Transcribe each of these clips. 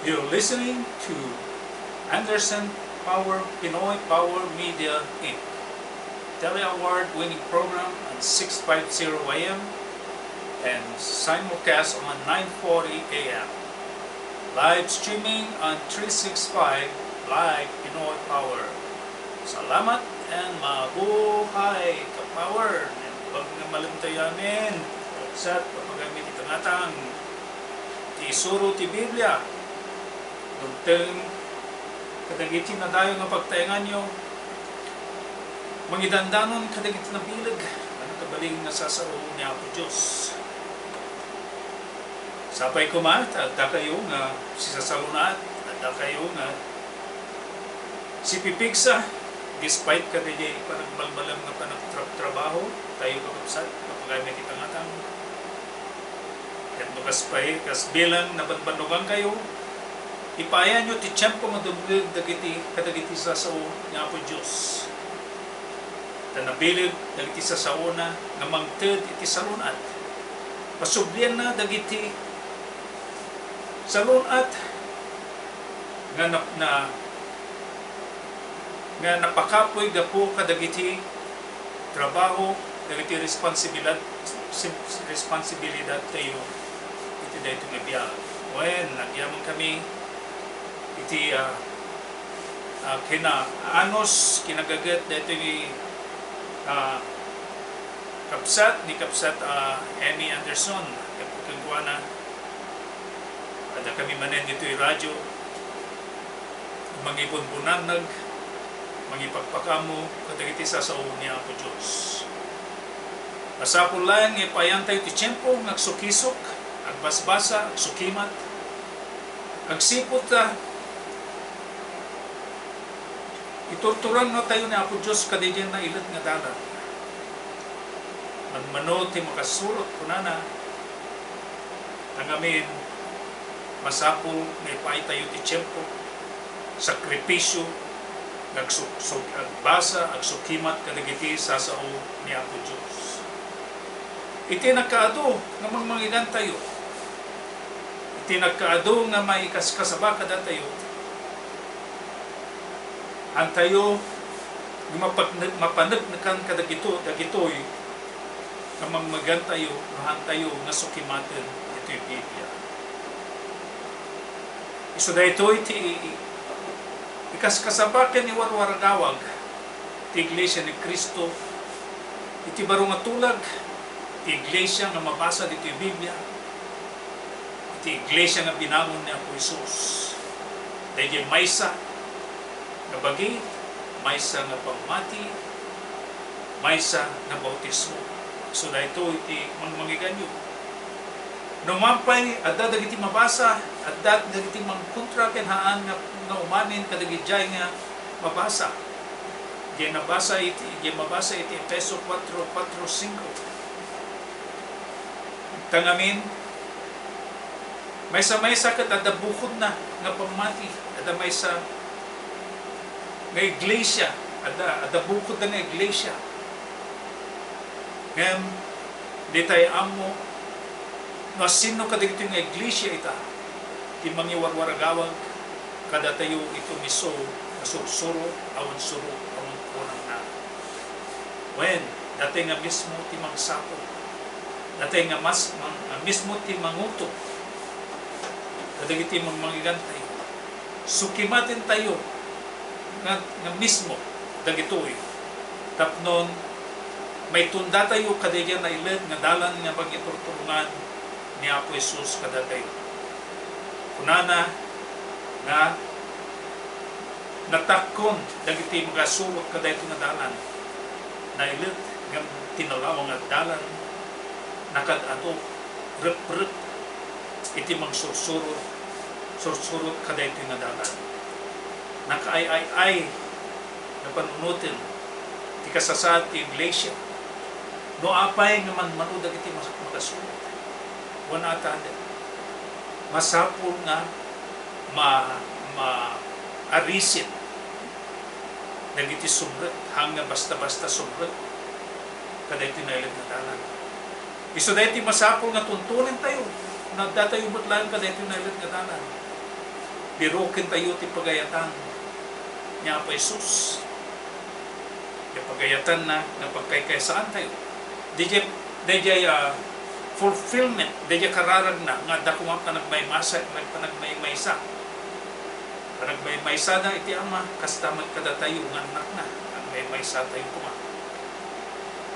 You're listening to Anderson Power Pinoy Power Media Inc. Tele-award-winning program on 650 AM and simulcast on 940 AM. Live streaming on 365 Live Pinoy Power. Salamat and mabuhay ka-power. Huwag na malimtayanin. Sa papagamit itangatang ti isuro ti Biblia. Dugteng kadagiti na dayo nga pagtayangan nyo. Mangidandanon kadagiti na bilag. Ano kabaling nasasaro niya po Diyos. Sapay ko at da kayo nga si sasalunat, da kayo nga si pipigsa, despite kadagiti panagbalbalam nga panagtrabaho, tayo kakapsat, kapagamit itangatang. Yan bukas pa kas bilang nabanbanugan kayo, ipayan nyo ti tiyempo madublig dagiti kadagiti sa sao nga po Diyos. Tanabilig dagiti sa sao na nga mangted iti salunat. Pasublian na dagiti salunat nga nga napakapoy gapo kadagiti trabaho, dagiti responsibilidad tayo iti dayto nga biya. When nagyamon kami iti anos kinagagat dayto ni kapsat Emmy Anderson kapagkuana ada kami manen dito yung radyo mangibon-bunanag mangipagpakamo kadagiti sa sao niya po Diyos. Masapul lang ipayan tayo ti tiyempo agsukisok, agbasbasa, agsukimat, agsipot ta iturturan na tayo ni Apo Diyos kadagyan na ilat nga dalan. Manmano ti makasurot kunana tangamin masapul nga ipay tayo ti tiyempo, sakripisyo, agbasa, agsukimat kadagiti sa sao ni Apo Diyos. Iti nagkaado nga mangmangigan tayo. Iti nagkaado nga may kaskasaba kada tayo. Ang tayo mapanagnakan kadagito, dagitoy nga mangmagan tayo, mahan tayo nga sukimaten ito'y Biblia. Iso da ito iti ikaskasabakan ni warwaragawag ti Iglesia ni Cristo iti baro nga tulag ti Iglesia nga mabasa dito yung Biblia iti Iglesia nga binangon ni Apo Isus dahil maysa nga bagi maysa nga pamati maysa nga bautismo. So da ito iti mangmangiganyo numampay adda dagiti mabasa adda dagiti mangkontra ken haan nga umanin kadagiti nga mabasa. Di mabasa iti Efeso 4:4-5. Tangamin maysa ket adda bukod na nga pamati adda maysa nga iglesia adda bukod na nga iglesia. Ngem di tayo amo no sino kadagito nga iglesia ita ti mangiwarwaragawag kada tayo ito miso masursuro awan suro awan kunang na. When dati nga mismo ti mangsapo dati nga mismo ti manguto kadagiti mangmangigan tayo sukimatin tayo nga mismo dagitoy tapnon may tunda tayo kadagyan na ilan nga dalan nga pagiturturungan ni Apo Jesus kada tayo. Kunana nga natakon dagiti magasulot kada ito nga dalan na ilan nga tinalaw nga dalan nakadato rep iti mangsursurot kada ito nga dalan nakaay na panunutin ti kasasad ti iglesia no apay nga manmanu dagiti magasulot wana tanda masapul nga arisit dagiti subret hangga basta-basta subret kada iti nailag na dalan. Iso dahiti masapul nga tuntunin tayo nagdatayo butlan kada iti nailag na dalan. birukin tayo ti pagayatan niya Apo Jesus. Yung pagayatan na pagkaykaysaan tayo. DJ fulfillment, DJ kararag na nga dakumang panagmaymaysa, panagmaymaysa na iti ama, kastamag kada tayo, nga anak na, ang maymaysa tayo kuma.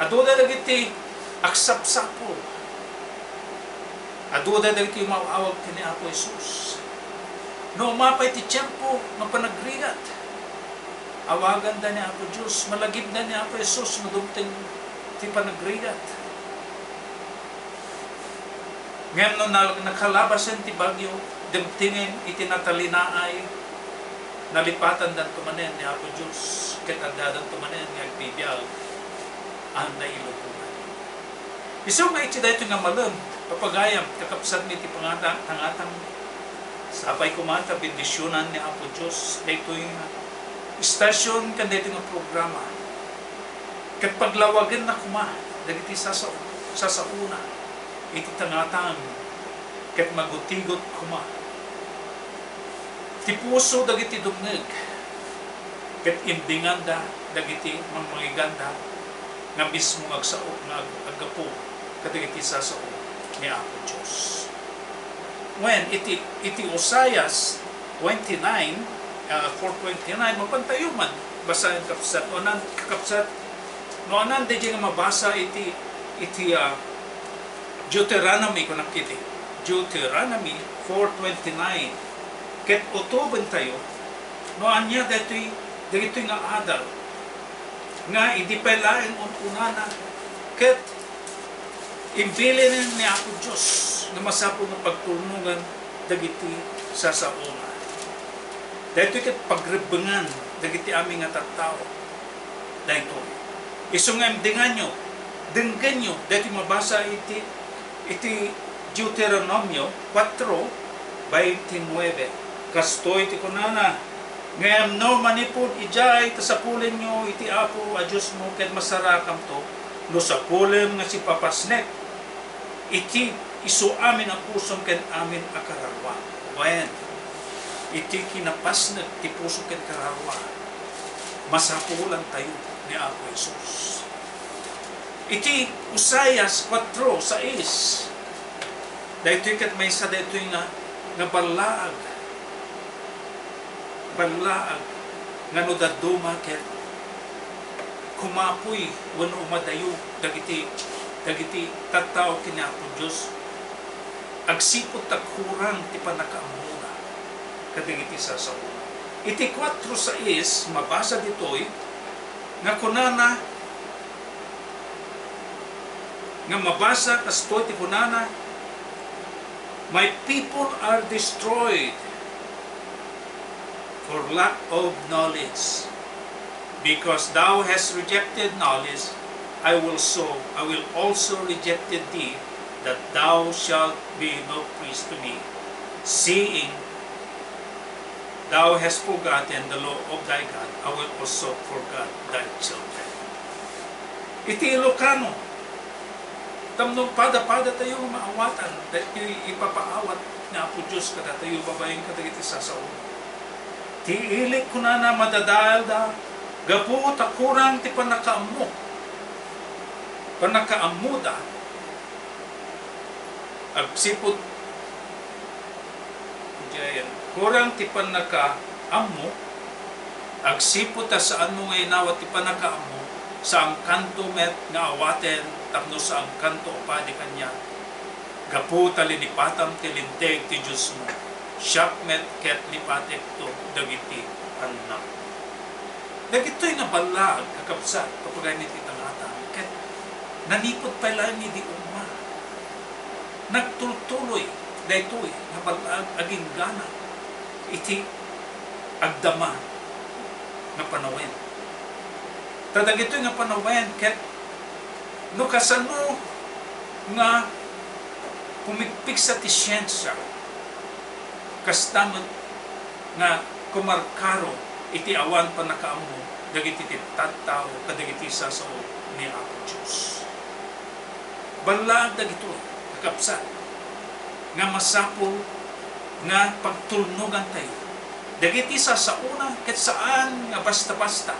Aduda dagiti aksapsapo. Aduda dagiti mawawag kini Apo Jesus. No umapay ti tiyempo, mapanagrigat. Awagan da ni Apo Diyos, malagib na ni Apo Jesus, madumting ti panagrigat. Ngayon no nakalabasan ti bagyo, dimtingin itinatalinay, nalipatan dan tumanen ni Apo Diyos, kitadadan tumanen ni agbibial, ang nailubunan. Iso nga iti dahito nga malam, papagayam, kakapsad ni ti tangatang sabay kumanta, bendisyonan ni Apo Diyos, dahito yung istasyon kan dahito nga programa. Kat paglawagan na kuma, dagiti sasauna, iti tangatang, kat magutigot kuma. Ti puso dagiti dumneg, kat imbinganda, dagiti mamangiganda, nga mismo agsao, nga agapo, kadagiti sasao ni Apo Diyos. When iti Osayas 29, 4:29, mapantayo man, basahin kapsat, o nan kakapsat, no anan de nga mabasa iti Deuteronomy ko nakiti. Deuteronomy 4:29. Ket utuban tayo, no anya dito'y nga adal, nga idipelain unana, ket imbilin ni Apo Diyos, na masapo ng pagtulungan dagiti sasauna. Dito'y ket pagrebengan, dagiti aming nga tattao. Dito. Isungam dingan nyo, denggan nyo, dito'y mabasa iti Deuteronomio 4:29. Kastoy ti kunana, ngayam no manipod ijay, tasapulin nyo iti Apo a Diyos mo, ket masarakam to, no sapulin nga si papasnek, iti isu amin ang pusom ken amin akararwa. When iti kinapasnek ti puso ken kararwa, masapulan tayo ni Apo Jesus. Iti Usayas 4:6, dahito ket may sa dahito nga balaag nga no daduma ket kumapoy wano umadayo dagiti tattao kini Apo Dios, agsipot tagkurang ti panakaamuna kadagiti sasauna. Iti 4:6 mabasa ditoy nga kunana, nga mabasa kastoy ti kunana, my people are destroyed for lack of knowledge. Because thou hast rejected knowledge, I will also reject thee, that thou shalt be no priest to me. Seeing thou hast forgotten the law of thy God, I will also forget thy children. Iti Ilocano, tamnong pada tayo maawatan, dahil ipapaawat na Apo Diyos kada tayo babaeng kadagiti sasauna. Ti ilik ko na madadal da, gapu takurang ti panakaamu da, agsipot, kurang ti panakaamu, agsipot ta saan mo ngay nawat ti panakaamu, sa ang kanto met nga awaten, tapno sa ang kanto pa di kanya, gapu talinipatam ti linteg ti Diyos mo, syakmet ket lipatek to dagiti anak. Dagito'y nga balag kakabsat kapag ni titangatan, ket nanipot pa lang ni di umma. Nagtultuloy daytoy nga balag aging gana iti agdama nga panawen. Tadagito'y nga panawen ket no kasano nga pumigpig sa ti siyensya, kastaman nga kumarkaro iti awan pa nakaamu dagiti ti tattao kadagiti sasao ni Apo Diyos. Balag dagito kakapsat nga masapol nga pagtulnugan tayo Dagiti sa una ket saan nga basta-basta.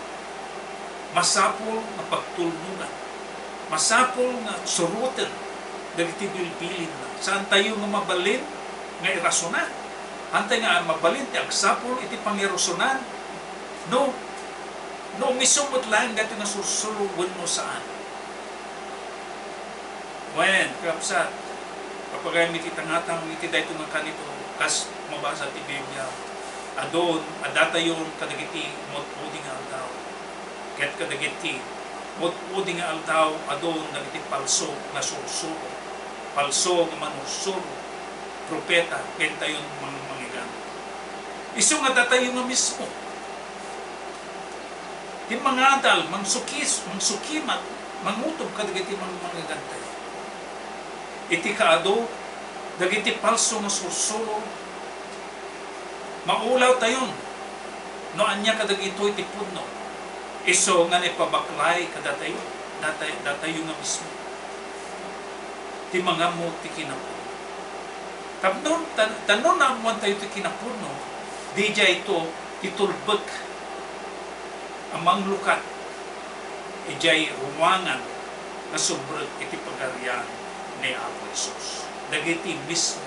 Masapol nga pagtulungan. Masapol nga surutan dagiti bilbilin na. Saan tayo nga mabalin nga irasunan? Antay nga mabalin ti agsapol iti pangirusunan. No misumot lang dati nga sursuluwan mo saan. Wen, kapsat, kapag iti tangatang iti dayto nga kanito, kas mabasa ti Biblia, adon, adatayon kadagiti mot-udi nga aldaw. Ket kadagiti mot-udi nga aldaw, adon dagiti palso nga sursuro. Palso nga manursuro. Propeta, kentayon mangigan. Isu nga datayo nga mismo. Di mga adal, mangsukimat, mangutob kadagiti mangigan tayo. Iti kaado, dagiti palso nga sursuro, maulaw tayon, no anya kadagito iti pudno. Iso nga ipabaklay kadatayo, datayo nga mismo. Ti mga mo ti kinapudno. Tapnon, tanon na amuan tayo ti kinapudno, di dya ito itulbek amang lukat, ijay ruwangan na sobrang iti pagarian ni Apo Jesus. Dagiti mismo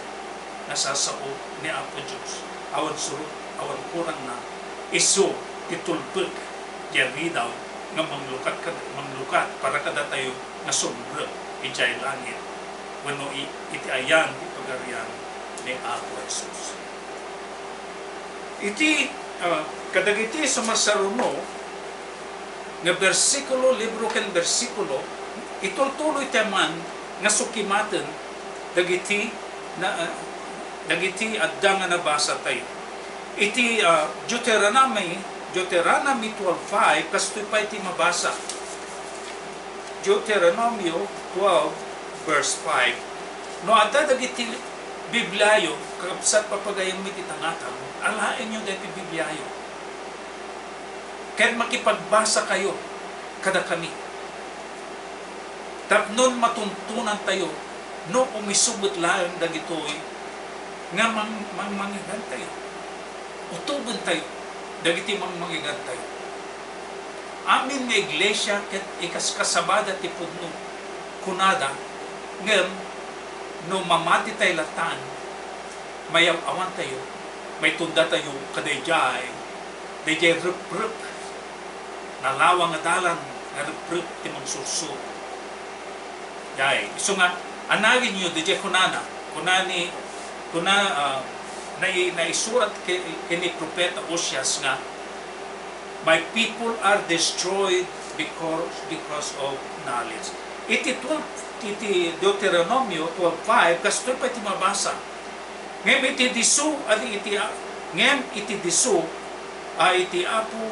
nasasao ni Apo Diyos. Awan surut, awan kurang na iso titulbek jari daw nga manglukat para kada tayo nga sobrang ijay langit. Wano iti ayan di pagarian ni Apo Jesus. Iti kadagiti sumasaruno nga bersikulo, libro ken bersikulo, itultuloy taman nga sukimaten dagiti adda nga nabasa tayo. Iti Deuteronomy 12:5 kastoy pa iti mabasa. Deuteronomy 12:5. No adda dagiti Biblayo kapsat papagayam iti tangatang, alaen nyo dagiti Biblayo. Kaya makipagbasa kayo kada kami. Tapnon matuntunan tayo, no umisubot lang dagitoy nga mangigan tayo. Utuban tayo, dagiti mangigan tayo. Amin nga iglesia ket ikaskasabada ti pudno kunada ngem no mamati tayo latan, mayaw awan tayo, may tunda tayo kadayjay, dayjay rup-rup, nalawang nga dalan nga rup-rup ti mangsurso. Yay, iso nga anagin nyo dayjay kunana naisurat kini propeta Osias nga, my people are destroyed because of knowledge. Iti Deuteronomy 12:5 kastoy pa iti mabasa. Ngem iti disu iti Apo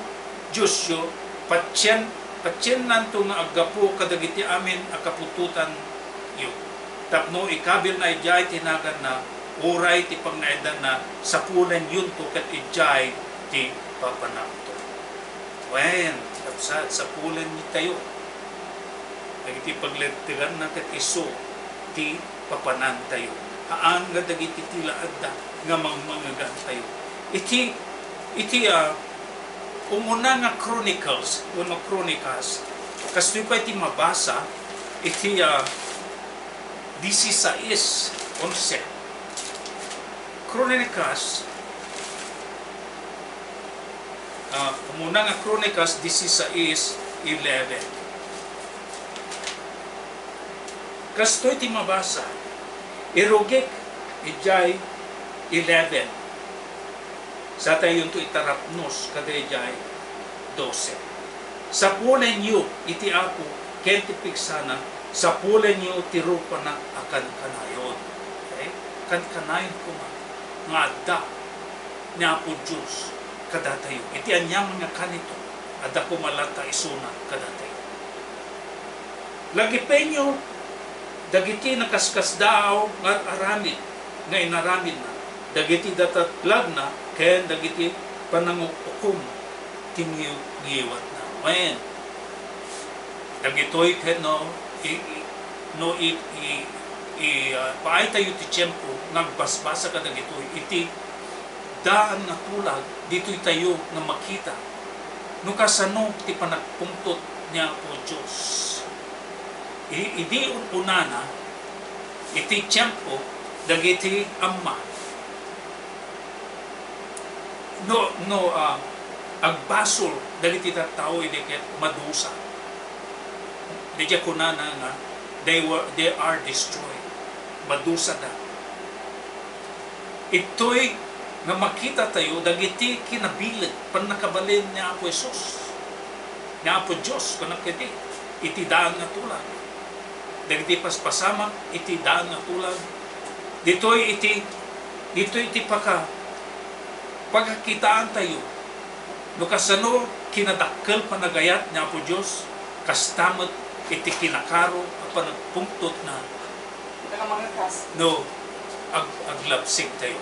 Diyosyo patyen nanto nga aggapo kadagiti amin akapututan yu. Tapno ikabil na ijay tinagan na oray ti pangnaidan na sapulan yun to kat ijay ti papanakto. Wen, kapsat sapulan ni tayo. Dagiti pagletigan na kat iso ti papanan tayo. Haan nga dagiti tila adda nga mangmangagan tayo. Iti umuna nga Chronicles, kastoy pa iti mabasa, iti 16:11. Chronicles, umuna nga Chronicles 16:11. Kastoy iti mabasa, irugik ijay 11. Sa tayo to itarapnos kadayjay 12. Sapulen yu iti Apo ken ti pigsana, sapulen yu ti rupa na akan kanayon. Okay? Kan kanayon ko nga adda ni Apo Diyos kadatayo. Iti anyang nga kanito adda ko malata isuna kadatayo. Lagi penyo dagiti nakaskas daw nga aramid nga inaramid na. Dagiti datatlag na ken dagiti panangukum tingiwat na. Wen dagitoy ken paay tayo ti tiyempo nagbasbasa ka dagitoy iti daan nga tulag, dito'y tayo nga makita. No kasano ti panagpungtot niya po Diyos. Idi unana, iti tiyempo, dagiti Ama. Agbasol, dagiti tao hindi ket madusa. Di kunana nga, they are destroyed. Madusa da. Ito'y nga makita tayo, dagiti kinabilig, pan nakabalin niya Apo Jesus. Niya Apo Diyos, kung nakiti, iti daan nga tulag. Dagiti paspasamak, iti daan nga tulag. Dito'y iti pagkakitaan tayo. No kasano kinadakkel panagayat niya Apo Diyos, kastamot iti kinakaro at panagpungtot na no aglapsig tayo.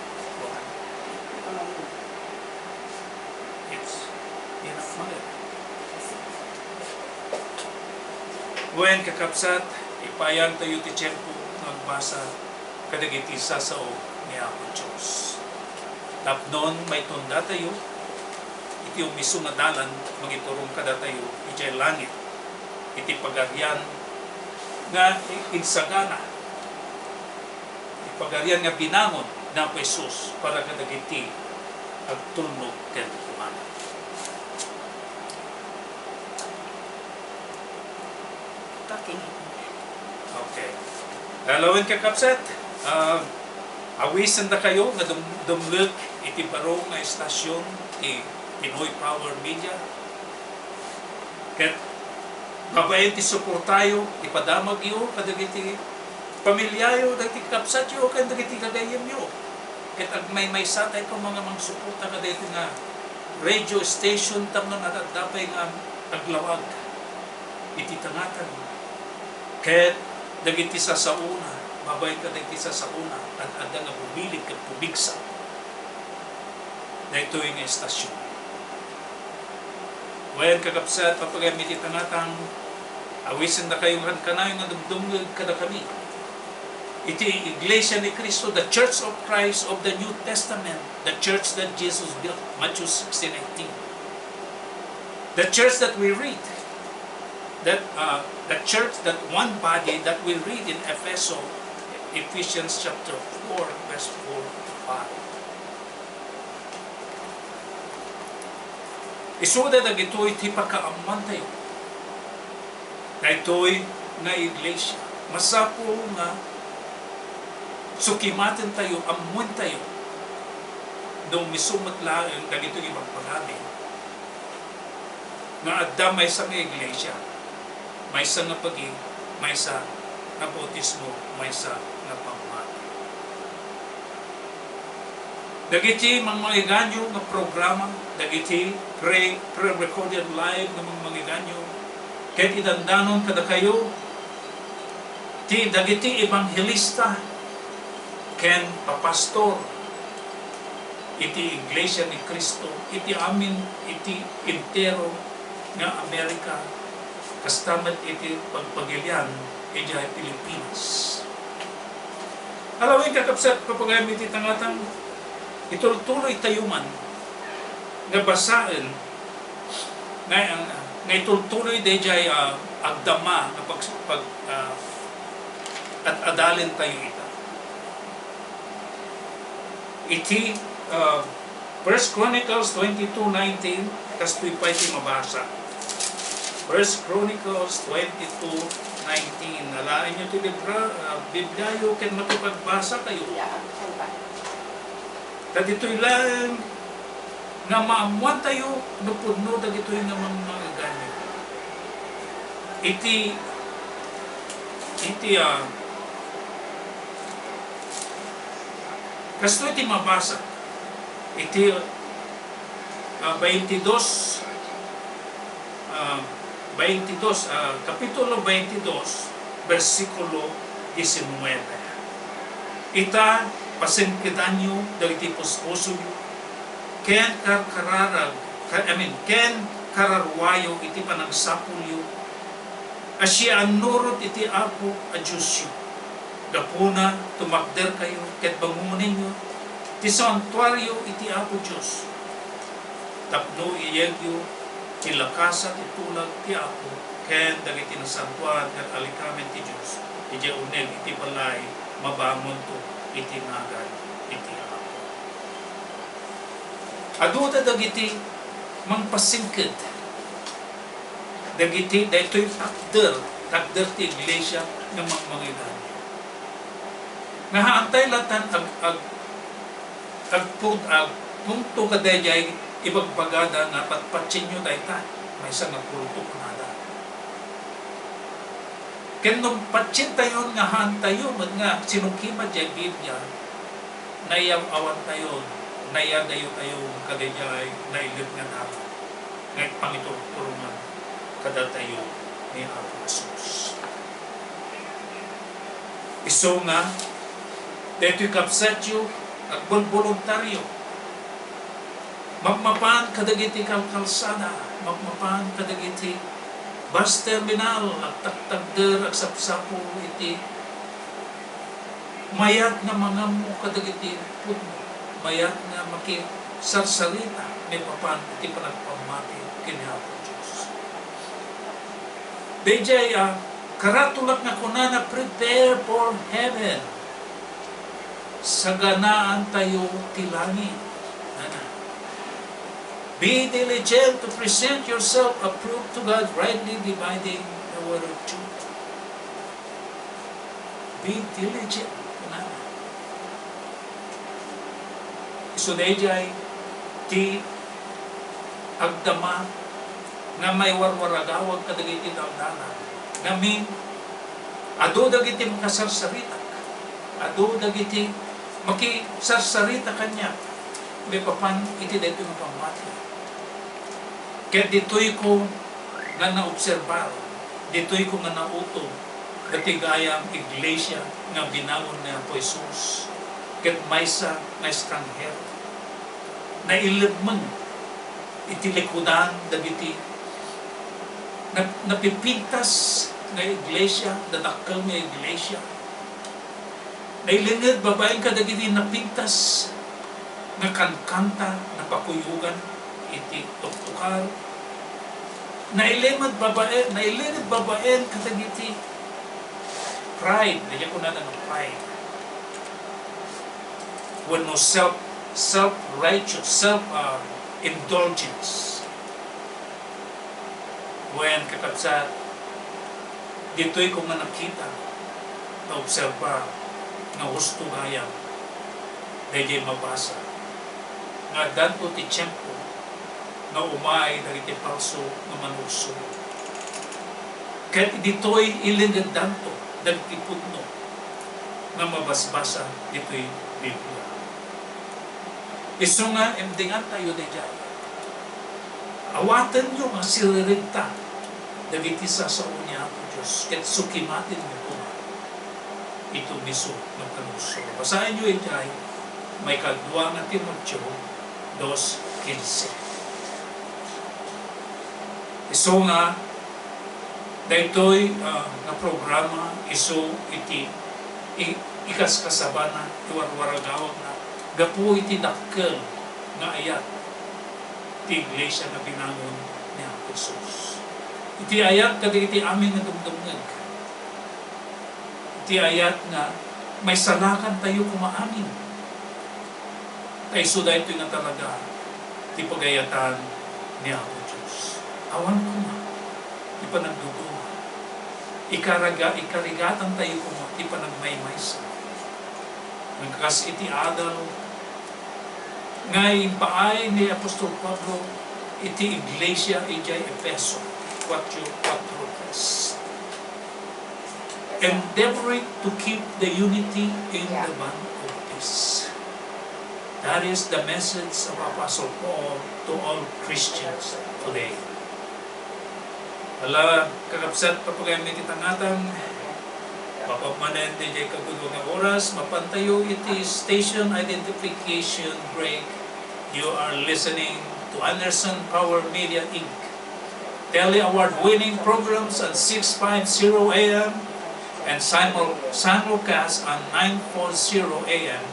Wen kakapsat, ipayang tayo ti tiyempo nagbasa kadagiti sao ni Apo Diyos. Tapnon may tunda tayo, iti umiso nga dalan, magiturong kada tayo, iti langit, iti pagarian nga insagana, iti pagarian nga binangon na Apo Jesus para kadagiti agtulnog ken kumana. Okay. Dalawin kakapsat, awisan na kayo nga dumlug iti baro nga estasyon ti Pinoy Power Media. Ket mabayan ti suportayo, ipadamag iyo, kadagiti pamilyayo, dagiti kapsat yo, kadagiti kagayem yo. Ket agmay satay ko mga suporta kadagiti nga radio station tamno natadapay nga aglawag iti tangatan. Ket dagiti sasauna, babay ka dagiti sasauna, at ada nga bumilig ket pubigsa. Dahito yung estasyon. Wayan kakapsat, papagamit itangatang awisin na kayong kanayon nga dumdumgag kada kami. Iti Iglesia ni Cristo, the Church of Christ of the New Testament, the church that Jesus built, Matthew 16:19. The church that we read, the church, that one body that we read in Ephesians chapter 4, verse 4 to 5. Isuda na gito'y ti pagkaamman tayo. Na ito'y na iglesia. Masapo nga sukimatin tayo, amuan tayo. Nung misumat lang na gito'y ibang paghabi. Nga adda may sa nga iglesia. May sa nga pag-i, may sa nga bautismo, may sa nga pangmati. Dagiti mga ganyo nga programa, dagiti pre-recorded live ng mga ganyo, kahit idandanon kada kayo, dagiti evangelista, ken papastor, iti Iglesia ni Cristo, iti amin, iti entero nga Amerika, kastamat iti pagpagilyan, iti Pilipinas. Alawin kakapsat, papagamit itangatang, ituloy tayo man, nga basaan, nga ituloy dayjay agdama, at adalin tayo ita. Iti 1 Chronicles 22:19, kastoy pa iti mabasa. 1 Chronicles 22:19. Nalain nyo ito Biblia yung ken makipagbasa kayo. At ito'y lang nga maamuan tayo nupudno at ito'y nga mga ganyo. Iti kasto iti mabasa. Iti 22 kapitulo 22 versikulo 19. Ita pasengkitan nyo dagiti puspuso nyo ken ken kararwayo iti panagsapul nyo asya anurot iti Apo a Diyos nyo. Gapuna tumakder kayo ket bangunin nyo Ti santuario iti Apo Diyos. Tapno iyegyo, ti lakasa ti tulag ti Apo, ken dagiti nasantuan ken alikamen ti Diyos. Iti uneg iti balay, mabangon to iti ngagay iti Apo. Aduta dagiti mangpasingked. Dagiti daytoy takder ti iglesia ng mangmangidan. Nahaantay latan ag punto kadayay ibagbagada nga patpatsin nyo dayta may isang napurutok nada. Ken nung patsin tayo nga haan tayo nga sinukima dyan Biblia nayang awan tayo nayadayo tayo kadayay nailip nga tao ngayon pangitulungan kada tayo ni Apo Jesus. Iso nga deto'y kapsatyo at voluntaryo. Magmapan kadagiti kalsada, magmapan kadagiti bus terminal at taktagder at sapsapo iti mayat nga mga mo kadagiti putmo, mayat nga makisarsalita may papan iti panagpamati kini Apo Diyos. Dejay karatulak nga kunana prepare for heaven. Saganaan tayo ti langit. Be diligent to present yourself approved to God, rightly dividing the word of truth. Be diligent. So dayjay ti agdama nga may warwaragawag kadagiti damdaman. Ngamin adu dagiti makasarsarita. Adu dagiti makisarsarita kanya. May papan iti dito ng pamati. Kaya dito'y ko nga naobserbar, dito'y ko nga nauto, natigayang iglesia nga binawon na po Jesus. Kaya maysa na estranghero, na ilibman, itilikudan, dagiti, napipintas na iglesia, dadakal nga iglesia, na ilingid, babaeng kadagiti napintas, na kankanta, na pakuyugan, iti tuktukar, na ilimad babaen katagiti pride, nagyan ko na ng pride. When no self-righteous, self-indulgence. When kakabsat, dito'y kung nga nakita, na obserba, na gusto gayang, dahil mabasa, nga danto ti tiyempo, na umay dagiti palso nga manugso. Kahit dito'y ilingad danto, dagiti putno, nga mabasbasa dito'y Biblia. Iso nga, emdingan tayo na dyan. Awatan nyo nga siririnta, dagiti sasaon niya ako Diyos, kahit sukimatin mo ko, ito miso ng kanugso. Basahin nyo dyan, may kadwa nga Timoteo 2:15. Iso nga, daytoy na programa, iso iti ikas kasabana, iwarwaragawag na, gapu iti dakkel nga ayat, iti iglesia na binangon ni Jesus. Iti ayat kada iti amin na dumdumnag. Iti ayat nga, may salakan tayo kumaamin. Kaya so dahito nga talaga, iti pagayatan ni Apo Diyos. Awan ko na, di pa nagduduha. Ikarigatan tayo ko mo, di pa nagmaymaysa. Nagkas iti adal, ngay paay ni Apostol Pablo, iti iglesia ijay Efeso 4:3. Endeavoring to keep the unity in the bond of peace. That is the message of Apostle Paul to all Christians today. Ala, kakapsat papagayam iti tangatang, papamanen di jay kagulong nga oras, mapantayo iti station identification break. You are listening to Anderson Power Media Inc. Tele award-winning programs at 650 AM and simulcast on 940 AM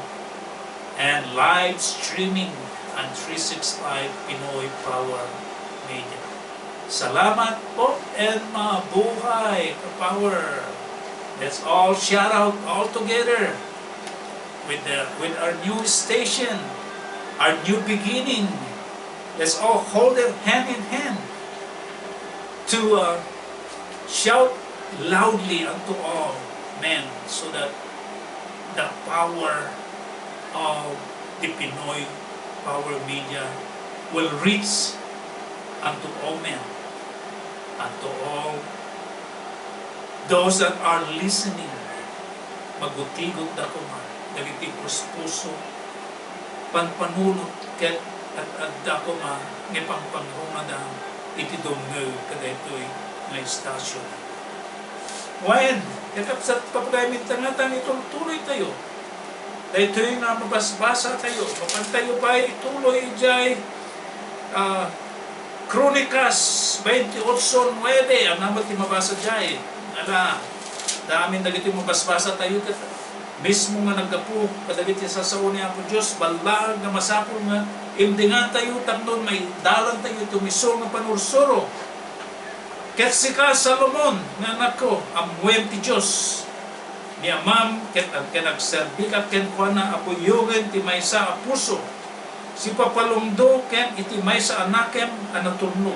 and live streaming and 365 Pinoy Power Media. Salamat po and mabuhay ka-power. Let's all shout out all together with our new station, our new beginning. Let's all hold it hand in hand to shout loudly unto all men so that the power of the Pinoy Power Media will reach unto all men, unto all those that are listening. Magutigot da ko man, dagiti puso, panpanulot ket at adda ko man, nga pangpanghungadang iti dungeg kada ito'y nga istasyon. When, katapsat papagayamit tangatang itong tuloy tayo, dahil ito'y nga mabasbasa tayo, mapantayo ba ituloy ijay Kronikas 28:9, ang naman ti mabasa jay. Ala, damin dagiti mabasbasa tayo kat mismo nga naggapu, kadagiti sasaw niya ako Diyos, balag nga masapol nga, imdingan tayo, tamnon may dalan tayo, tumisol nga panursuro. Ket sika Salomon, nga anak ko, amuem ti Diyos, ni amam, ket nagserbi ka, ken kwa na apuyogen ti maysa a puso, si papalumdo, ken iti maysa anakem, anaturno,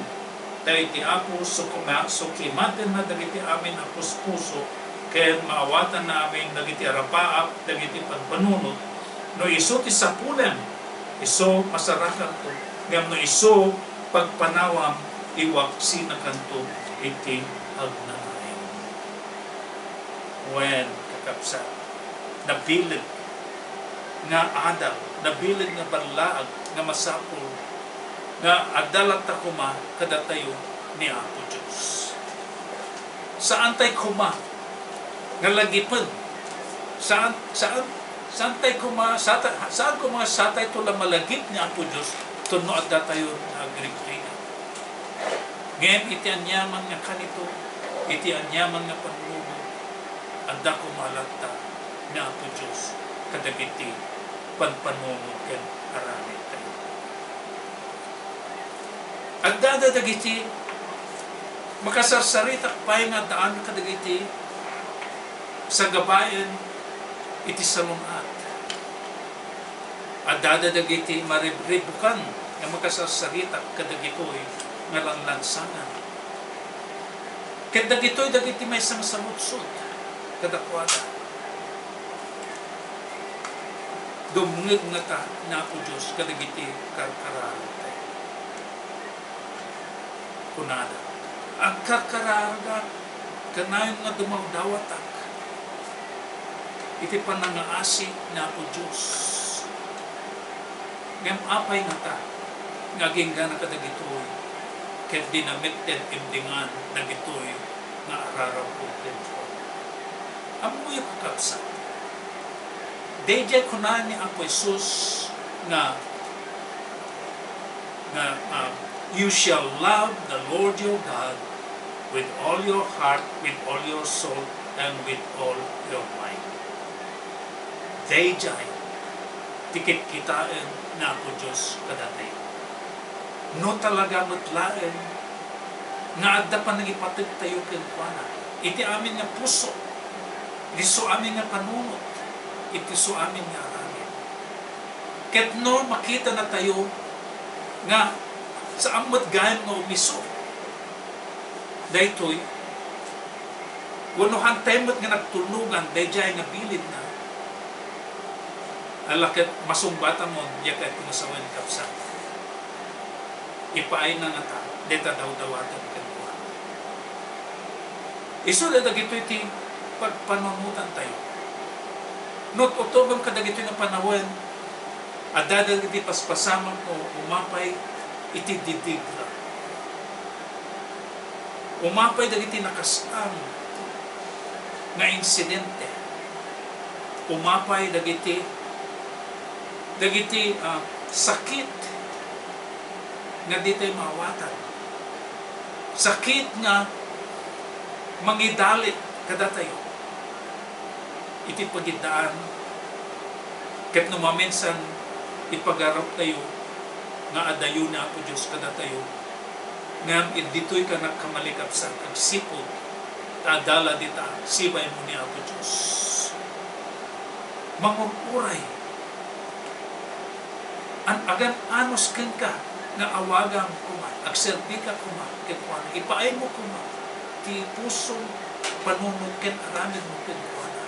tayo iti apo, sukimaten na dagiti amin apos puso, ken maawatan na amin dagiti arapaap, dagiti pagpanunot, no iso ti sapulem, iso masarakan to, ngam no iso pagpanawam, iwaksi na kanto, iti agnanayon. When kakapsa, nabilid nga adal, nabilid nga barlaag, nga masapul, nga adalat ta kuma kada tayo ni Apo Diyos. Saan tayo kuma? Nga lagipan. Saan tayo kuma? Saan kuma sa tayo tulang malagip ni Apo Diyos? Tuno adda tayo na agrigriga. Ngayon, iti anyaman nga kanito, iti anyaman nga panlubo, adda kumalagta ni Apo Diyos, kadagiti panpanunod ken aramid tayo. Adda dagiti makasarsaritak pay nga daan kadagiti sa gabayan iti salungat. Adda dagiti maribribukan nga makasarsaritak kadagitoy nga lanlansangan. Ket dagitoy dagiti may samasamutsod kadakwada. Dumngeg nga ta na Apo Diyos kadagiti karkaraan tayo. Kunada. Ang karkaraan kanayon nga dumawdawatak. Iti panangaasi na Apo Diyos. Ngam apay nga ta ngagingga na kadagitoy ket dinamitten imdingan dagitoy nga araraw ko tenso. Amoy kakabsa. Dayjay kunan ni Apo Jesus nga you shall love the Lord your God with all your heart, with all your soul, and with all your mind. Dayjay tikit kitain na Apo Diyos kadatay. No talaga matlaen nga adda pa nang ipatig tayo kenkwana. Iti amin nga puso, iti so amin nga panunot, iti so amin nga amin. Ket no makita na tayo nga sa amot gayam nga umiso. Daytoy, wano hantaymat nga nagtulugan, dayjay nga bilid na. Alakit masumbatan mo, yakat kumasawan kapsa. Ipaay na nga ta, deta daw-dawatan kanwa. Iso na dagito iti pagpanamutan tayo. Not otobang kadagito ng panahon, adada iti paspasaman ko, umapay iti didigra. Umapay dagiti nakasam nga insidente. Umapay dagiti sakit nga di tayo maawatan. Sakit nga mangidalit kada tayo. Iti pagidaan ket no maminsan ipagarap tayo nga adayo na ako Diyos kada tayo nga dito'y ka nagkamalikap sa kagsipod taadala dita sibay mo ni ako Diyos mangururay an agan anos ken ka nga awagang kuma agserbi ka kuma ken kuana ipaay mo kuma ti puso panunod ken aramin mo ken kuana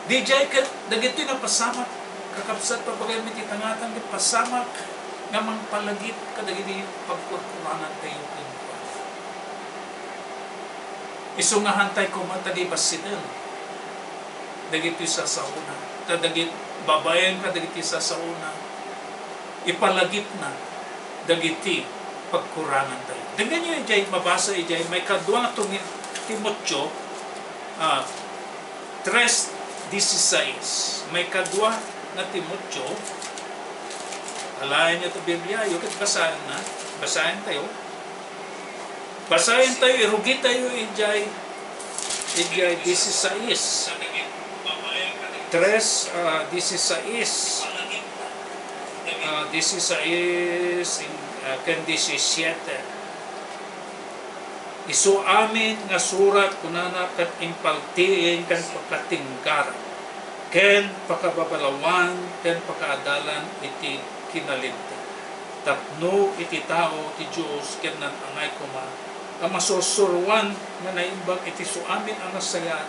di jay ken dagitoy na pasamak kakapsat papagay mi ti tangatan ket pasamak nga mangpalagip kadagiti pagkurkurangan tayo ken kuana isu nga hantay kuma tadi basiden dagitoy sa sauna kadagit babayan ka dagiti sa sauna ipalagip na dagiti pagkurangan tayo. Dengan nyo jay mabasa jay may kadwa nga itong Timotyo 3:16 may kadwa na Timotyo alayan nyo ito Biblia yung basahin tayo irugi tayo jay 16 16 ken 17 isu amin nga surat kunana ket impaltiin kan pagkatinggaran ken pakababalawan ken pakaadalan iti kinalinti tapno iti tao ti Dios ken nan angay kuma nga masusurwan nga naimbag iti su amin ang saya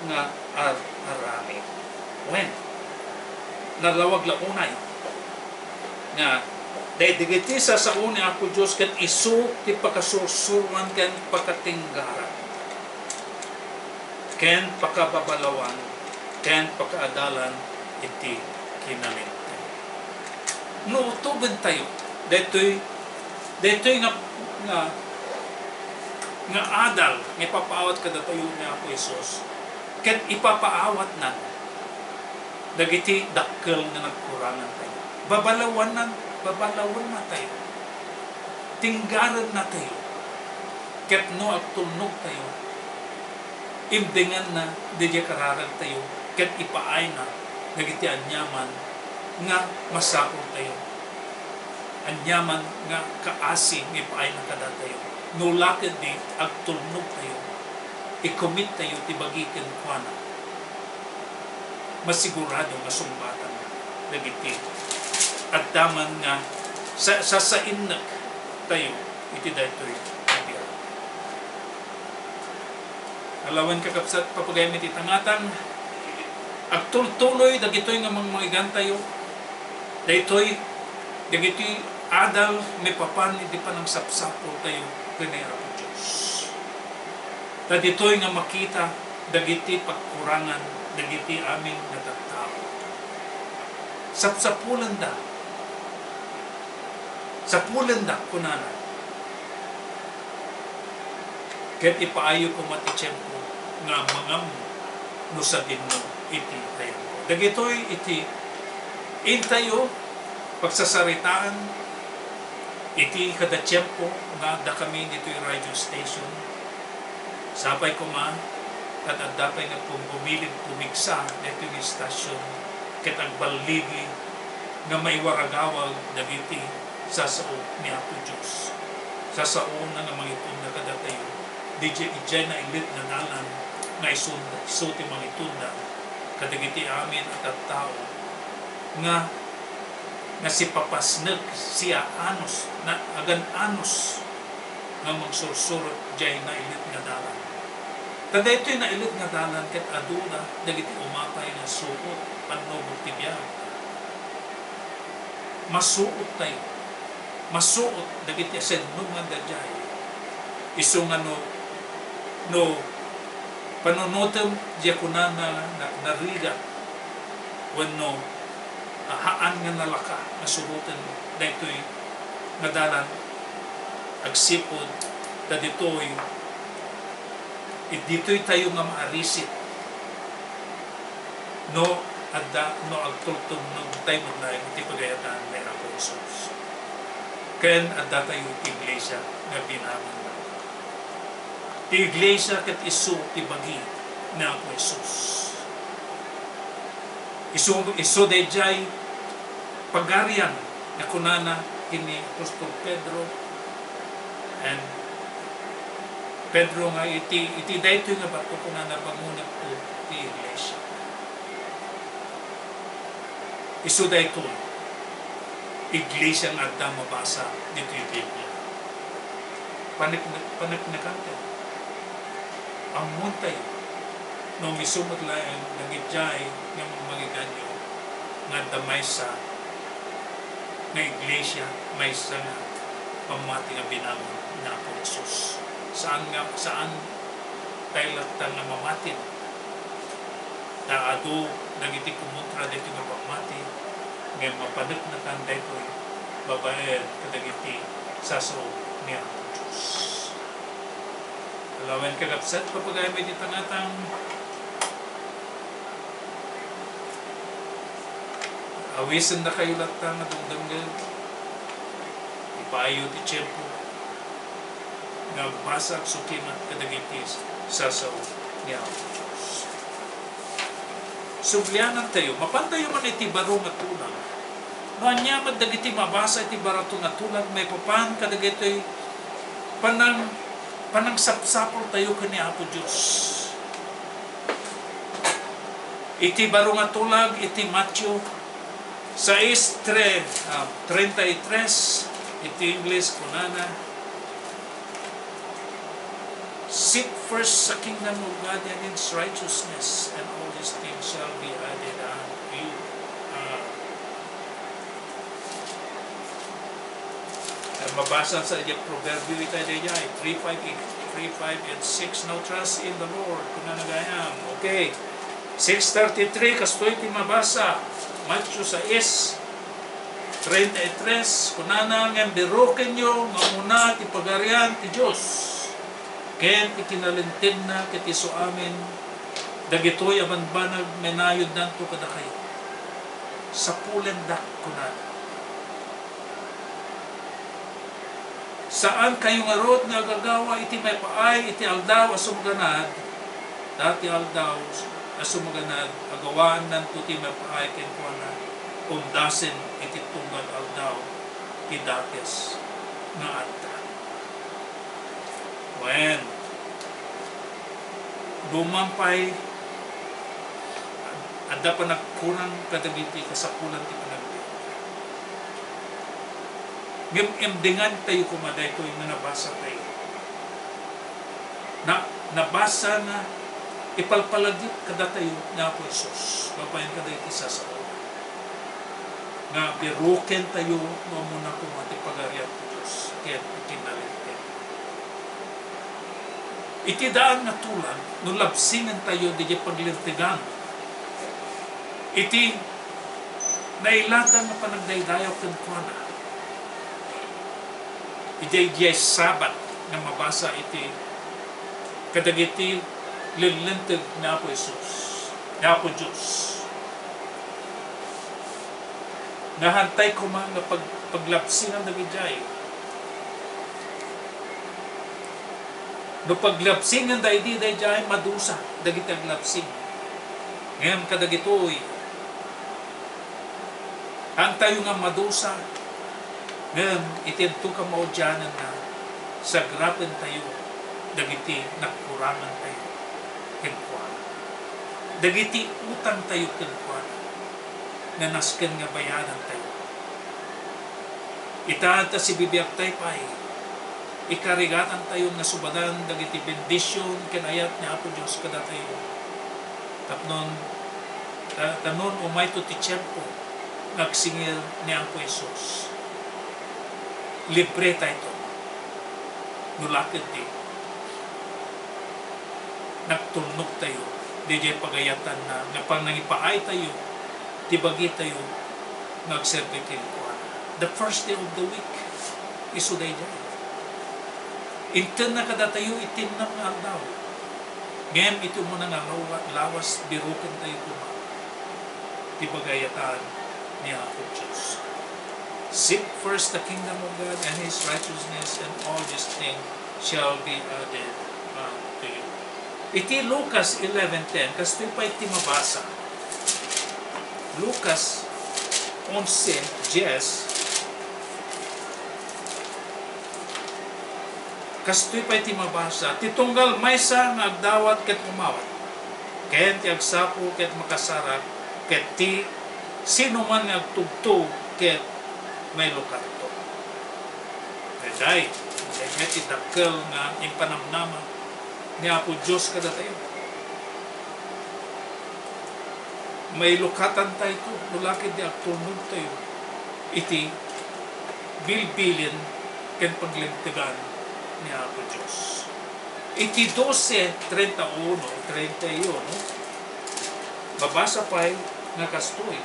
nga arami when nalawag launay nga dahil digiti sa sauni ako Diyos ket isu ti pakasursurwan ken pakatinggaran ken pakababalawan ken pakaadalan iti kinalinti no tuben tayo daytoy nga adal nga ipapaawat kada tayo ni ako Hesus ket ipapaawat na dagiti dakkel nga nagkurangan tayo babalawan na tayo tinggaran na tayo ket no agtulnog tayo imdengan na DJ kararag tayo ket ipaay na dagiti anyaman nga masakop tayo anyaman nga kaasi nga ipaay na kada tayo no lakad di agtulnog tayo i-commit tayo tibagiken kuana masigurado masumbatan dagiti at daman nga sasainak tayo iti daytoy Biblia. Alawan kakapsat papagayam iti tangatan agtultuloy dagitoy nga mangmaigan tayo daytoy dagitoy adal may papan iti panangsapsapol tayo kanera po Diyos. Dagitoy nga makita dagiti pagkurangan dagiti aming natattao. Sapsapulan da kunana ket ipaayo ko matitiyempo nga mangam no sa dinno iti tayo dagitoy iti intayo pagsasaritaan iti kada tiyempo nga da kami dito'y radio station sapay ko man at adapay nga pumilid pumigsa dito yung stasyon ket agbaligi nga maiwaragawag dagiti sasao ni Apo Diyos sasao na nga mangitun na kada tayo DJ ijay na ilit na nalan nga isuti mangitunda kadagiti amin at tao nga si papasnag siya anos na agan anos nga magsursurot jay na ilit nga dalan kada ito'y na ilit nga dalan ket aduna dagiti umapay nga suot panubog ti biyag masuot tayo masuot dagiti asenno nga dayay isu nga no panunutem diya kunana nariga wenno haan nga nalaka nga surutan daytoy nga dalan agsipod ditoy tayo nga maarisit no agtultong ng tayo maglayo iti pagayatan na Apo Jesus ken adda tayo iti iglesia nga binaman na ti iglesia ket isu ti bagi na Apo Jesus isu dayjay pagarian na kunana kini Apostol Pedro, and Pedro nga iti daytoy nga bato kunana bangunat ko ti iglesia. Isu daytoy iglesia nga adda mabasa dito yung Biblia. Panik-nakante. Ang muntay nung isumot lang nagidjay ng mga ganyo nga damay sa nga iglesia may sa nga pamati nga binangon na po Jesus. Saan tayo lagtan nga mamatin? Taado nagiti kumontra dito nga pamati nga mapanak na kanday ko babae kadagiti saso niya po Diyos. Alawan kagapsat papagay may dito natang awisan na kayo lagtan na dungdanggal ipayo ti tiyempo nga basag sukimat kadagitis sasaw niya ang Diyos. Sublianan tayo, mapantayo man iti baro nga tulang. Manya madagiti mabasa iti barato nga tulang, may papan kadagitoy panang sapsapol tayo kani Apo Diyos. Iti baro nga tulag, iti Matthew 6:33, iti English kunana, seek first the kingdom of God and His righteousness, and all these things shall be added unto you. Mabasa sa Proverbio ita daya 3:5 and 6. Now trust in the Lord. Kunanagayam. Okay. 6:33 kastoy ti mabasa. Matthew 6:33 kunana nga biruken nyo nga una ti pagarian ti Dios. Ken ikinalintin na kiti so amin dagitoy aman banag menayod nanto kada kayo sa pulendak kunan. Saan kayo nga rod nga gagawa iti may paay iti aldaw asumganad dati aldaw asumganad agawaan nanto ti may paay ken kuana undasen iti tunggal aldaw ti dates nga adda. When bumampay adda pa nagkurang kadagiti kasapulan ti panagbiag. Ngem-emdengan tayo kumaday ko yung nabasa tayo. Nabasa na ipalpalagit kada tayo nga po Jesus. Babayan kada iti sasaon. Nga biruken tayo no muna kumati pagariat ko Diyos. Kaya ikinalintin. Iti daan na tulang, no labsingan tayo di paglintigan. Iti nailatan na panagdaydayaw kankwana. Iti Sabat na mabasa iti kadagiti lilintig na po Jesus, na po Diyos. Nahantay ko mga paglapsingan na gijay. No paglapsingan da di jay madusa dagiti aglapsing. Ngayon kadagitoy hantay nga madusa. Ngayon itinto ka maudyanan na sagrapan tayo dagiti nagkurangan tayo kenkwana. Dagiti utang tayo kenkwana na nasken nga bayanan tayo. Itaanta si bibiyag tayo pa ikarigatan tayo nga subadan dagiti bendisyon kinayat ni Apo Diyos kada tayo. Tanon umay to ti tiyempo nagsingil ni Apo Jesus. Libre tayo nulakid di nagtulnog tayo di pagayatan na napang nangipaay tayo tibagi tayo nagserbitin ko the first day of the week isuday dyan intin na kada tayo itin na nga daw ngayon ito mo na nga lawas birukan tayo kuma tibagayatan ni Apo Diyos. Seek first the kingdom of God and His righteousness, and all these things shall be added unto you. Iti Lucas 11:10, kasi pa iti mabasa. Lucas 11, Jess, kastoy pa iti mabasa, titunggal maysa nga agdawat ket umawat, ken ti agsapo ket makasarak, ket ti sino man nga agtugtog ket may lukarto. Kaya kaya ti dakkel nga impanamnama ni Apo Diyos kada tayo. May lukatan tayo ko, lulakid di agtulnog tayo. Iti bilbilin ken paglintigan ni Apo Diyos. Iti 12:31, 31, babasa pa'y nga kastoy.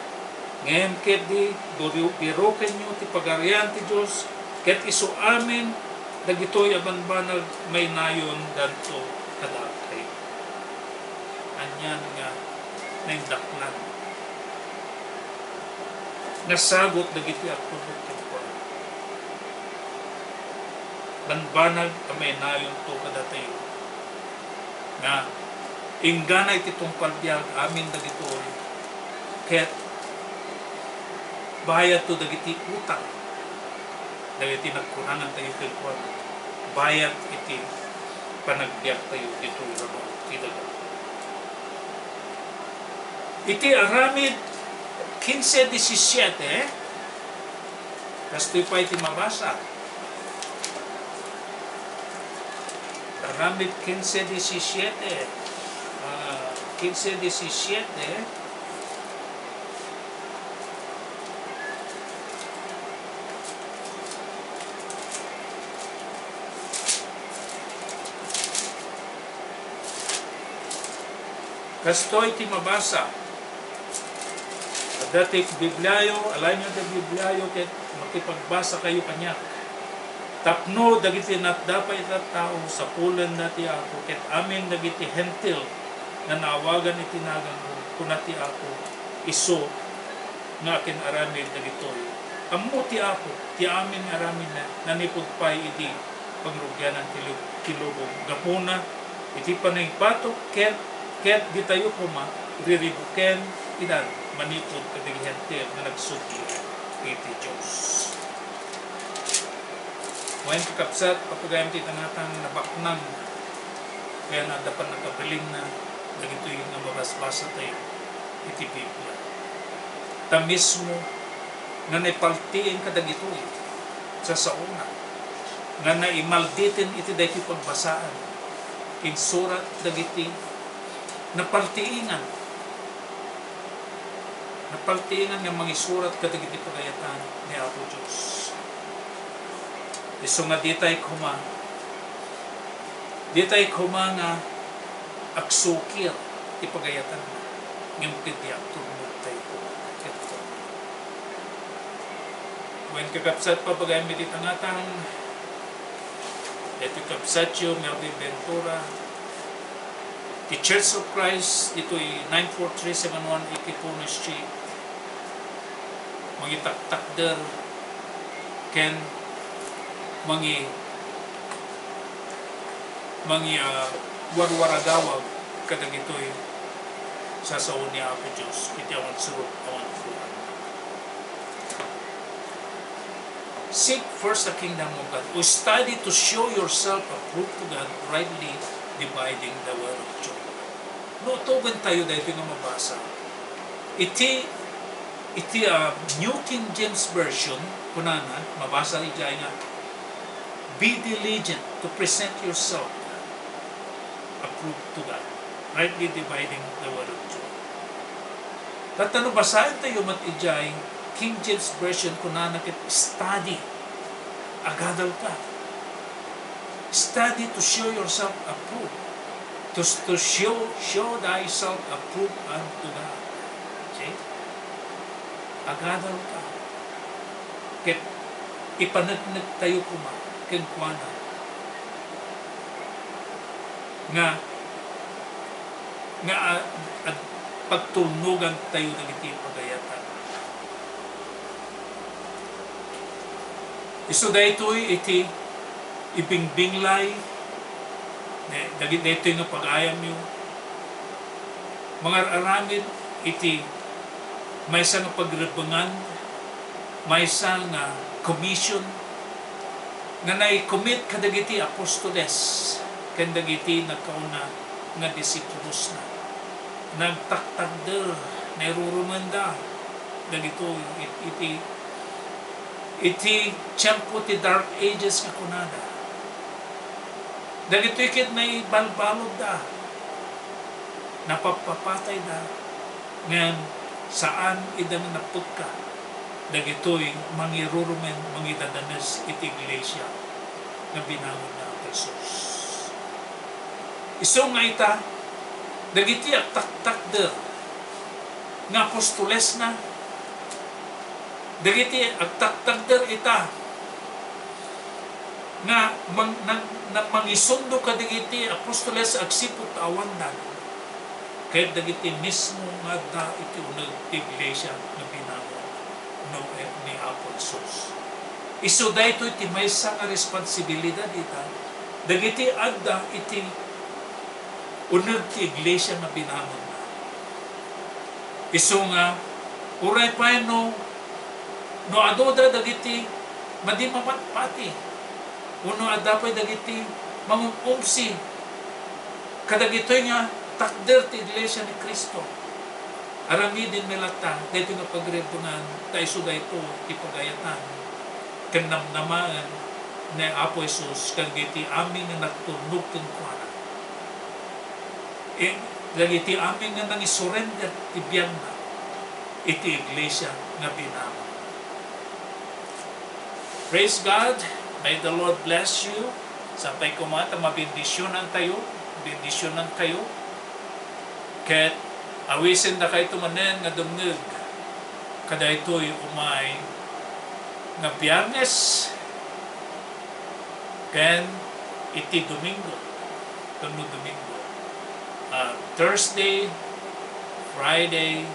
Ngayon ket di biroken nyo ti pagarian ti Diyos, ket isu amin dagitoy abanbanag may nayon danto kadakay. Anyan nga naindaklan. Nasagot dagiti agtulog ket kuan. Banbanag may nayon to kadatayo. Nga ingganay ti tungpal biag amin dagitoy ket bayad to dagiti utang. Dagiti nagkurangan tayo ket kuan. Bayad iti panagbiag tayo dito rabaw tidaga. Iti aramid 15:17, kastoy pa iti mabasa. Aramid 15:17, 15:17, kastoy iti mabasa. Dati Biblayo, alay nyo da Biblayo, ket makipagbasa kayo kanya. Tapno, dagiti natdapay na tao sa pulan nati ako, ket amin dagiti hentil na naawagan iti nagang kunati ako, iso nga akin aramid dagitoy. Ammo ti ako, ti amin aramid na nanipugpay iti pangrugyanan tilubong. Gapuna, iti panaypatok, ket gitayo kuma, riribuken, inan, manipod kadigihente na nagsugi iti Diyos. Ngayon kakapsat, papagayam ti tangatang nabaknang, kaya na dapat nakabiling na dagito yung nababas-basa tayo iti Biblia. Ta mismo nga naipaltiin ka dagito sa sauna, nga naimalditin iti dagiti pagbasaan, insurat dagiti napaltiingan nga mga isurat kadagiti pagayatan ni Apo Diyos. Iso nga ditay kuma nga aksukir ipagayatan ng pitiyak tulunod tayo po. When kakapsat pa bagay mi ditangatang ito kapsatyo Melvin Ventura, the Church of Christ, ito'y 94371 Ikipuno Street. Mga taktakder, ken mga warwaragawag kadag ito'y sasaon ni Apo Diyos. Iti awan surut, awan fulan. Seek first the kingdom of God. O study to show yourself approved to God, rightly dividing the word of truth. Lutugan tayo dahil nga mabasa. Iti New King James Version, kunanan, mabasa ijay nga, be diligent to present yourself approved to God, rightly dividing the word of truth. Tatano basahin tayo mat ijay, King James Version, kunanan kit study, agadal ka. Study to show yourself approved. To show thyself approved unto God. See? Agadal ka. Ket ipanagnig tayo kuma ken kuana. Nga at pagtunugan tayo ng iti pagayatan. Iso daytoy iti ibingbinglay dagiti nga pag-ayam nyo. Mga aramid iti may nga pagrebangan may isang commission nga nai-commit kadagiti apostoles ken dagiti nagkauna nga disipulos na nagtaktagder nairurumanda dagito iti tiyempo ti dark ages nga kunada dagito ikit may balbalod da napapapatay da ngayon saan ida na napagka dagitoy mangirurumen mangidadanes iti iglesia na binangon na Jesus. Iso nga ita dagiti agtaktakder nga apostoles na dagiti agtaktakder ita nga mangisundo kadagiti apostoles agsipot awandan kaya dagiti mismo nga da iti unag iglesia na binangon no ni Apo Jesus. Isu dayto iti maysa nga responsibilidad ita dagiti adda iti uneg ti iglesia nga binangon na. Isu nga uray pa no adoda dagiti madimamatpati uno adda pa dagiti mangumumsi kadagitoy nga takder ti iglesia ni Kristo. Arami din melata, dito nga pagretunan, tayo dito ipagayatan, kanamnamaan ni Apo Jesus, kang giti aming nga nagtunog kang kuwana. Lagiti aming nga nangisurrender, tibiyang na, iti iglesia nga binama. Praise God, may the Lord bless you, sampay kumata, mabindisyonan tayo, bindisyonan kayo, ket awisin na kayo tumanen nga dumneg kada ito'y umay nga Biyernes ken iti Domingo Domingo Thursday, Friday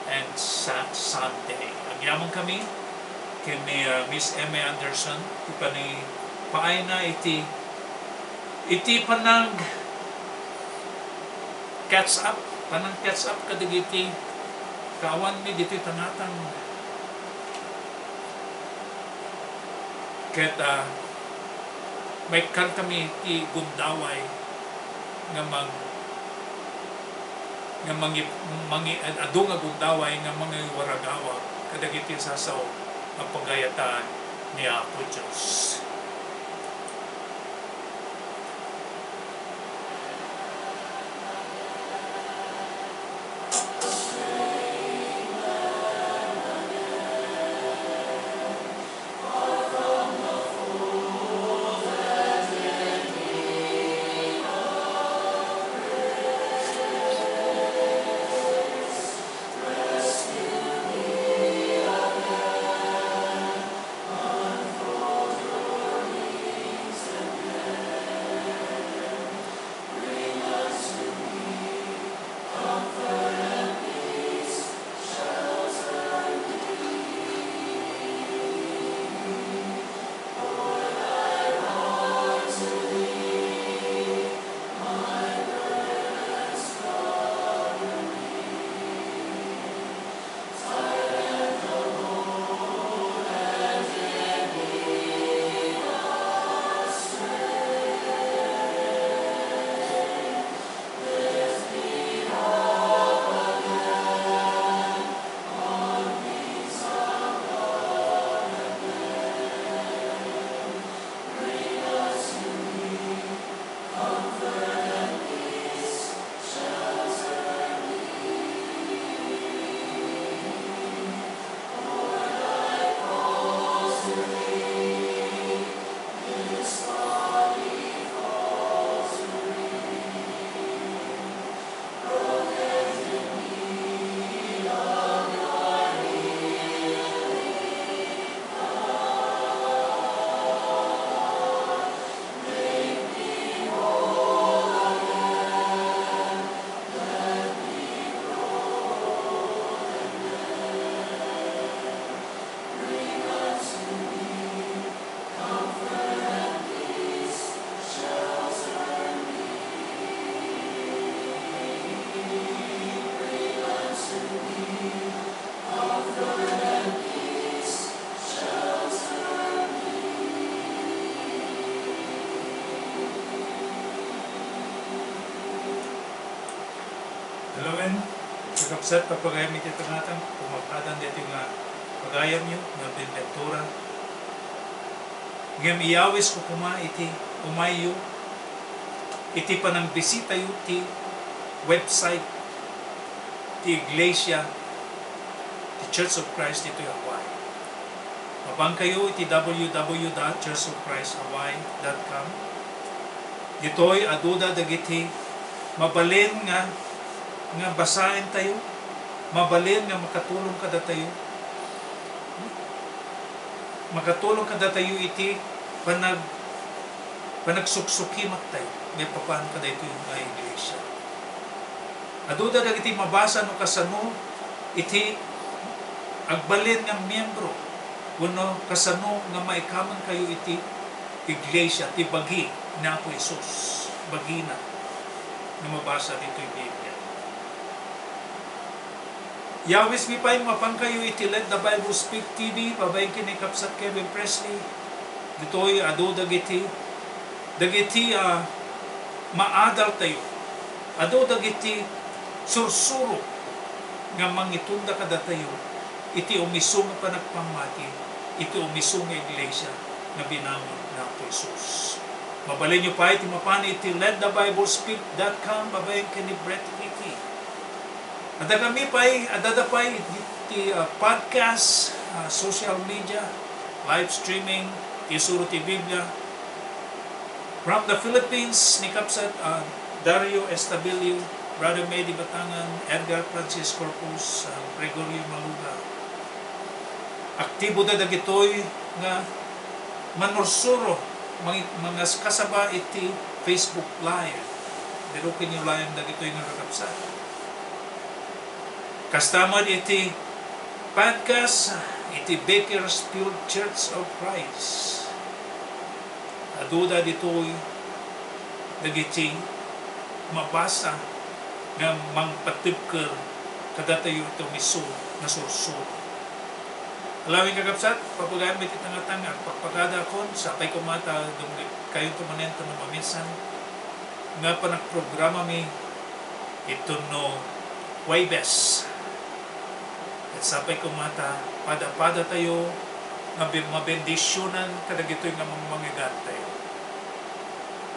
and Sunday agyaman kami kay Miss Emma Anderson ipa ni paay na iti panang catch up kadagiti kawan mi dito tanatang ket may kan kami ti gundaway nga adu nga gundaway nga mga waragawa kadagiti sasaw nga pagayatan ni Apo Diyos. Alawen, pagkapsat pagpagayam iti tangatang pumakadan dito nga pagayam nyo nga benventura. Ngam iyawis ko kuma iti umayo iti panang bisita yu ti website ti Iglesia ti Church of Christ dito Hawaii. Mabang kayo iti www.churchofchristhawaii.com. Dito'y aduda dagiti mabalin nga basahin tayo, mabalin nga makatulong kada tayo. Makatulong kada tayo iti panagsuksukimat tayo. May papan kada ito yung iglesia. Aduda dagiti mabasa no kasano iti agbalin nga miyembro. Kuno kasano nga maikaman kayo iti iglesia, ti bagi na ako Isus. Bagi na mabasa dito yung Biblia. Yawis mi pa yung mapang kayo iti Let the Bible Speak TV, babayin kinikapsat Kevin Presley. Dito'y ado dagiti maadal tayo. Ado dagiti sursuro nga mangitunda kada tayo. Iti umisong nga panagpamati, iti umisong nga iglesia nga binangon na ako Isus. Mabalin nyo pa iti mapani iti letthebiblespeak.com, babayin kini Brett Hickey. Ada kami pa'y, adada pa'y iti podcast, social media, live streaming, isuro ti Biblia. From the Philippines, ni Kapsat Dario Estabilio, Brother Medi Batangan, Edgar Francis Corpus, Gregorio Maluga. Aktibo da dagitoy nga manursuro, mga kasaba iti Facebook Live. Dirukin yung live dagitoy nga kakapsat. Kastamad iti podcast iti Bakersfield Church of Christ. Aduda dito'y dagiti mabasa nga mangpatibker kada tayo ito miso na sursuro. Alawin kakapsat, papagayan iti tangatanga, pagpagada kon, sapay kumata, kayo tumanento na maminsan, nga pa nagprograma mi ito no Waybes. At sapay kumata, pada tayo, nga mabendisyonan kadagitoy nga mangyagat tayo.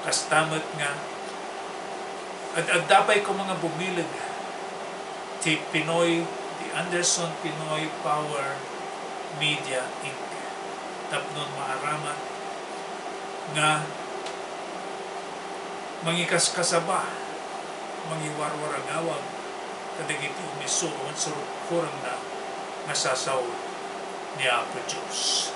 Kastamot nga, at dapay ko mga bumilig, ti Pinoy, the Anderson Pinoy Power Media Inc. Tapnon maaramat nga mangikas kasaba, mangiwarwar ang awag, kadagiti umiso, kurang na nasasaw ni Apo Diyos.